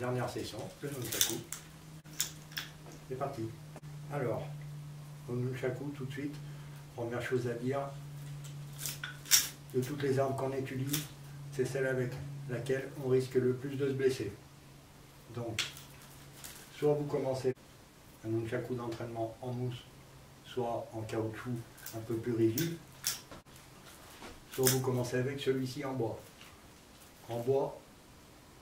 dernière session, le nunchaku. C'est parti. Alors, au nunchaku, tout de suite, première chose à dire, de toutes les armes qu'on étudie, c'est celle avec laquelle on risque le plus de se blesser. Donc, soit vous commencez un nunchaku d'entraînement en mousse, soit en caoutchouc un peu plus rigide, soit vous commencez avec celui-ci en bois. En bois,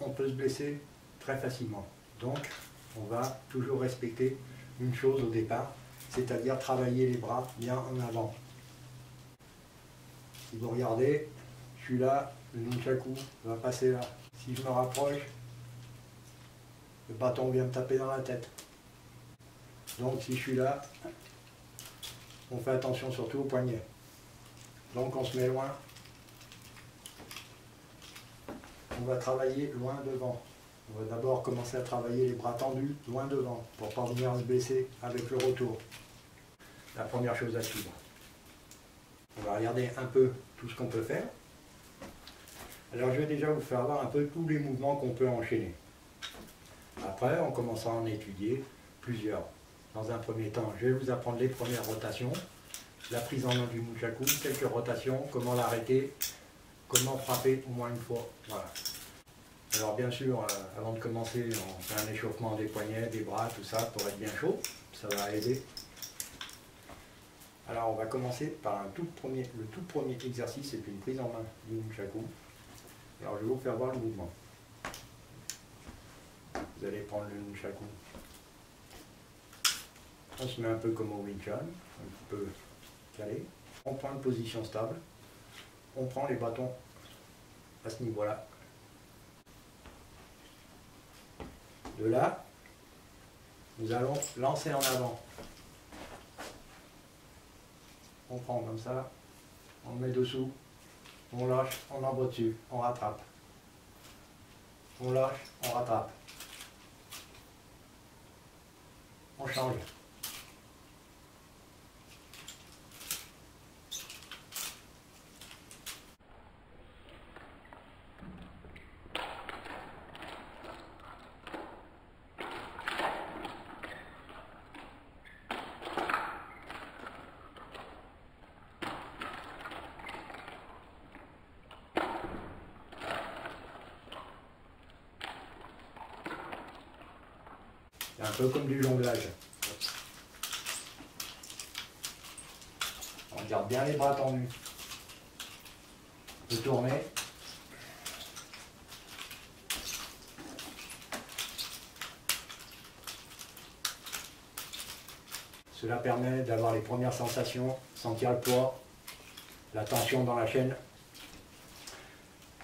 on peut se blesser très facilement. Donc, on va toujours respecter une chose au départ, c'est-à-dire travailler les bras bien en avant. Si vous regardez, je suis là, le nunchaku va passer là. Si je me rapproche, le bâton vient me taper dans la tête. Donc si je suis là, on fait attention surtout au poignet. Donc on se met loin. On va travailler loin devant. On va d'abord commencer à travailler les bras tendus loin devant pour ne pas venir se blesser avec le retour. La première chose à suivre. On va regarder un peu tout ce qu'on peut faire. Alors je vais déjà vous faire voir un peu tous les mouvements qu'on peut enchaîner. Après, on commencera à en étudier plusieurs. Dans un premier temps, je vais vous apprendre les premières rotations, la prise en main du nunchaku, quelques rotations, comment l'arrêter, comment frapper au moins une fois. Voilà. Alors bien sûr, avant de commencer, on fait un échauffement des poignets, des bras, tout ça, pour être bien chaud. Ça va aider. Alors on va commencer par le tout premier exercice, c'est une prise en main du nunchaku. Alors je vais vous faire voir le mouvement. Vous allez prendre le nunchaku. On se met un peu comme au Wing Chun, un peu calé. On prend une position stable. On prend les bâtons à ce niveau-là. De là, nous allons lancer en avant. On prend comme ça, on le met dessous, on lâche, on envoie dessus, on rattrape. On lâche, on rattrape. On change. C'est un peu comme du jonglage. On garde bien les bras tendus. On peut tourner. Cela permet d'avoir les premières sensations, sentir le poids, la tension dans la chaîne.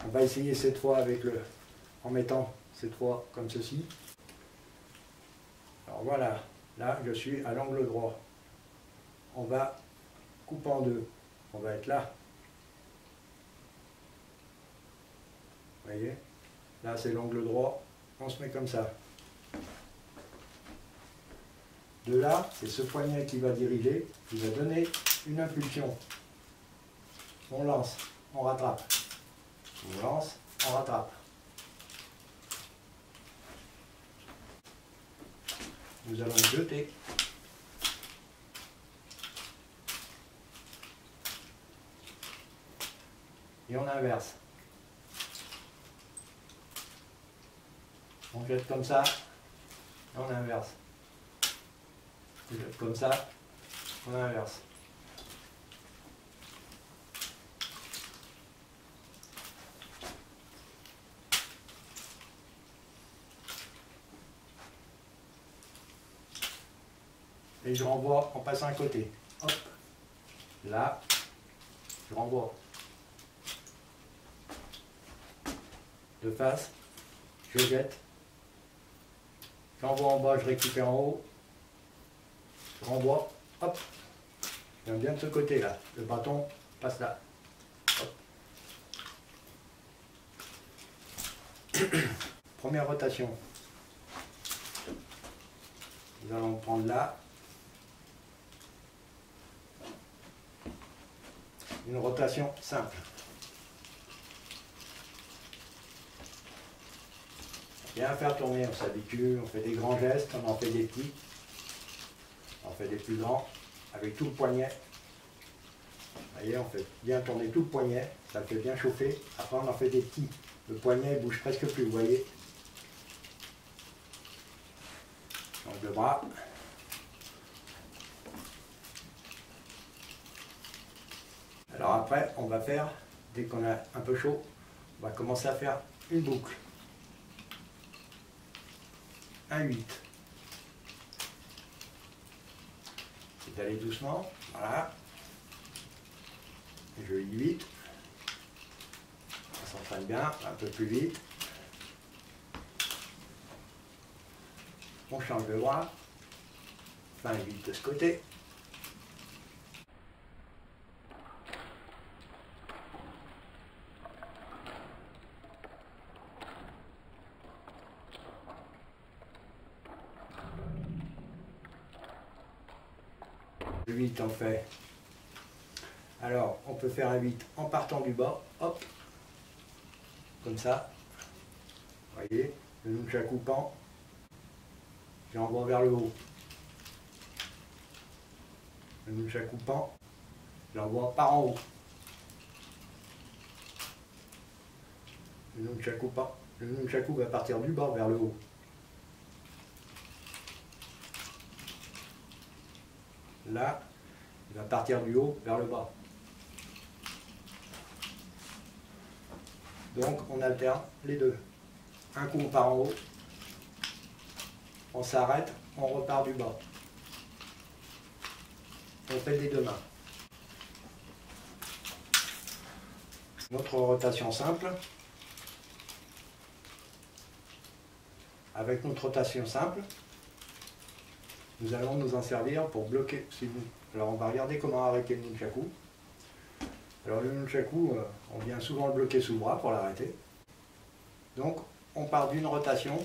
On va essayer cette fois en mettant cette fois comme ceci. Alors voilà, là je suis à l'angle droit. On va couper en deux. On va être là. Vous voyez? Là c'est l'angle droit. On se met comme ça. De là, c'est ce poignet qui va diriger, qui va donner une impulsion. On lance, on rattrape. On lance, on rattrape. Nous allons jeter. Et on inverse. On jette comme ça, et on inverse. On jette comme ça, on inverse. Et je renvoie en passant à côté. Hop. Là, je renvoie. De face, je jette. J'envoie en bas, je récupère en haut. Je renvoie. Hop. Je viens bien de ce côté-là. Le bâton passe là. Hop. Première rotation. Nous allons prendre là. Une rotation simple. Bien faire tourner, on s'habitue, on fait des grands gestes, on en fait des petits, on fait des plus grands, avec tout le poignet. Vous voyez, on fait bien tourner tout le poignet, ça le fait bien chauffer. Après on en fait des petits. Le poignet ne bouge presque plus, vous voyez. Donc le bras. Alors après, on va faire, dès qu'on a un peu chaud, on va commencer à faire une boucle. Un 8. C'est d'aller doucement, voilà. Je lis 8. On s'entraîne bien, un peu plus vite. On change de bras. Enfin 8 de ce côté. Le 8 on fait. Alors on peut faire un 8 en partant du bas, hop, comme ça. Vous voyez, le nunchaku pend, j'envoie vers le haut. Le nunchaku pend, j'envoie par en haut. Le nunchaku pend, le nunchaku va partir du bas vers le haut. Là, il va partir du haut vers le bas. Donc on alterne les deux. Un coup on part en haut, on s'arrête, on repart du bas. On fait des deux mains. Notre rotation simple. Avec notre rotation simple, nous allons nous en servir pour bloquer. Alors on va regarder comment arrêter le nunchaku. Alors le nunchaku, on vient souvent le bloquer sous le bras pour l'arrêter. Donc on part d'une rotation.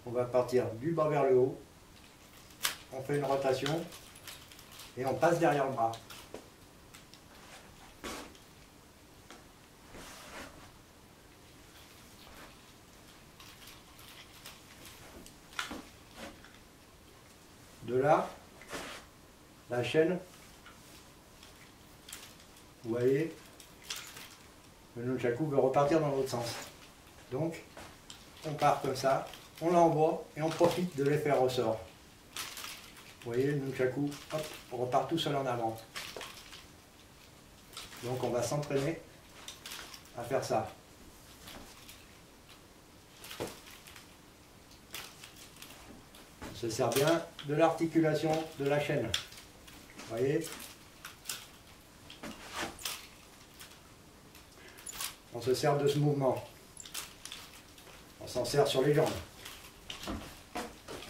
On va partir du bas vers le haut. On fait une rotation et on passe derrière le bras. De là, la chaîne, vous voyez, le nunchaku veut repartir dans l'autre sens. Donc, on part comme ça, on l'envoie et on profite de l'effet ressort. Vous voyez, le nunchaku, hop, on repart tout seul en avant. Donc, on va s'entraîner à faire ça. On se sert bien de l'articulation de la chaîne. Vous voyez? On se sert de ce mouvement. On s'en sert sur les jambes.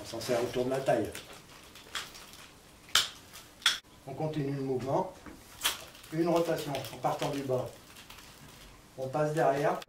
On s'en sert autour de la taille. On continue le mouvement. Une rotation en partant du bas. On passe derrière.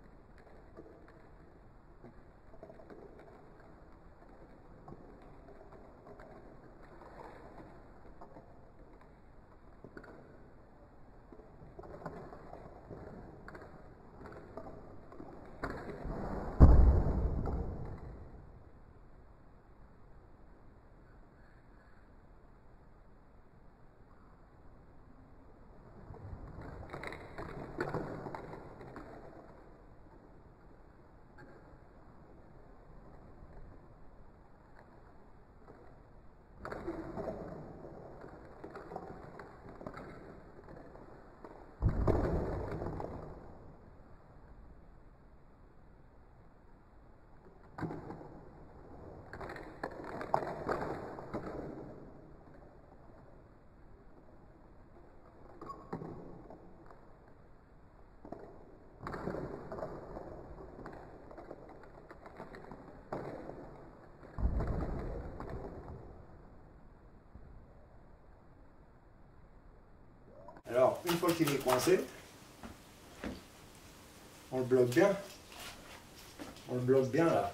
Alors, une fois qu'il est coincé, on le bloque bien. On le bloque bien là.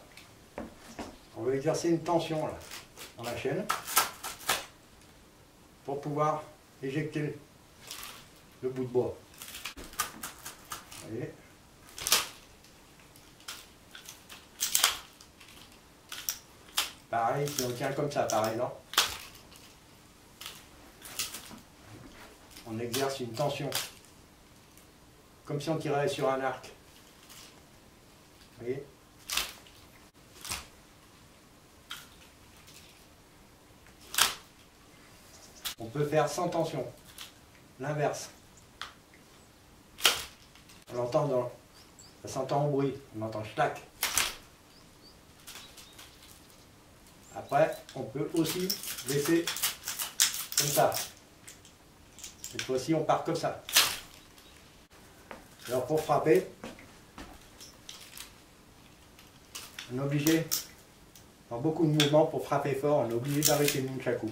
On va exercer une tension là, dans la chaîne, pour pouvoir éjecter le bout de bois. Vous voyez ? Pareil, si on tient comme ça, par exemple, on exerce une tension, comme si on tirait sur un arc. Vous voyez ? On peut faire sans tension, l'inverse. On l'entend ça s'entend au bruit, on entend clac. Après, on peut aussi laisser comme ça. Cette fois-ci, on part comme ça. Alors pour frapper, on est obligé, dans beaucoup de mouvements, pour frapper fort, on est obligé d'arrêter le nunchaku.